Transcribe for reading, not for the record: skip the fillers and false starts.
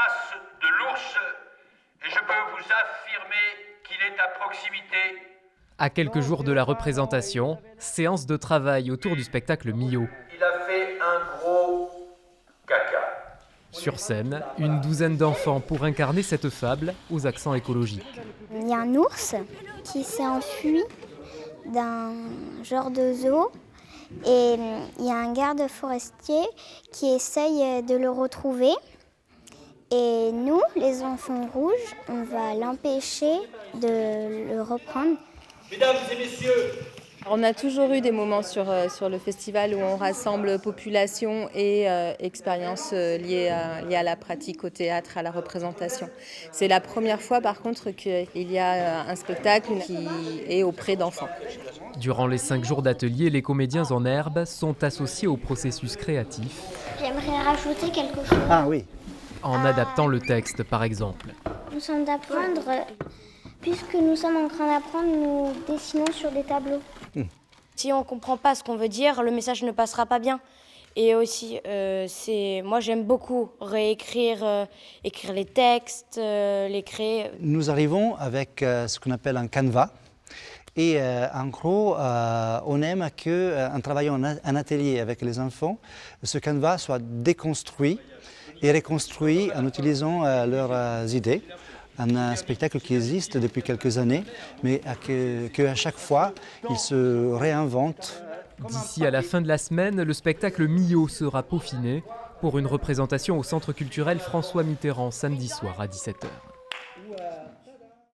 face de l'ours et je peux vous affirmer qu'il est à proximité. À quelques jours de la représentation, séance de travail autour du spectacle Mio. Il a fait un gros caca. Sur scène, une douzaine d'enfants pour incarner cette fable aux accents écologiques. Il y a un ours qui s'est enfui d'un genre de zoo et il y a un garde forestier qui essaye de le retrouver. Et nous, les enfants rouges, on va l'empêcher de le reprendre. Mesdames et messieurs, On a toujours eu des moments sur le festival où on rassemble population et expériences liées à la pratique, au théâtre, à la représentation. C'est la première fois par contre qu'il y a un spectacle qui est auprès d'enfants. Durant les 5 jours d'atelier, les comédiens en herbe sont associés au processus créatif. J'aimerais rajouter quelque chose. Ah oui. En adaptant le texte, par exemple. Nous sommes d'apprendre, puisque nous sommes en train d'apprendre, nous dessinons sur des tableaux. Si on ne comprend pas ce qu'on veut dire, le message ne passera pas bien. Et aussi, moi j'aime beaucoup réécrire, écrire les textes, les créer. Nous arrivons avec ce qu'on appelle un canevas. Et en gros, on aime qu'en travaillant en atelier avec les enfants, ce canevas soit déconstruit et reconstruit en utilisant leurs idées. Un spectacle qui existe depuis quelques années, mais qu'à chaque fois, il se réinvente. D'ici à la fin de la semaine, le spectacle Mio sera peaufiné pour une représentation au Centre culturel François Mitterrand samedi soir à 17h.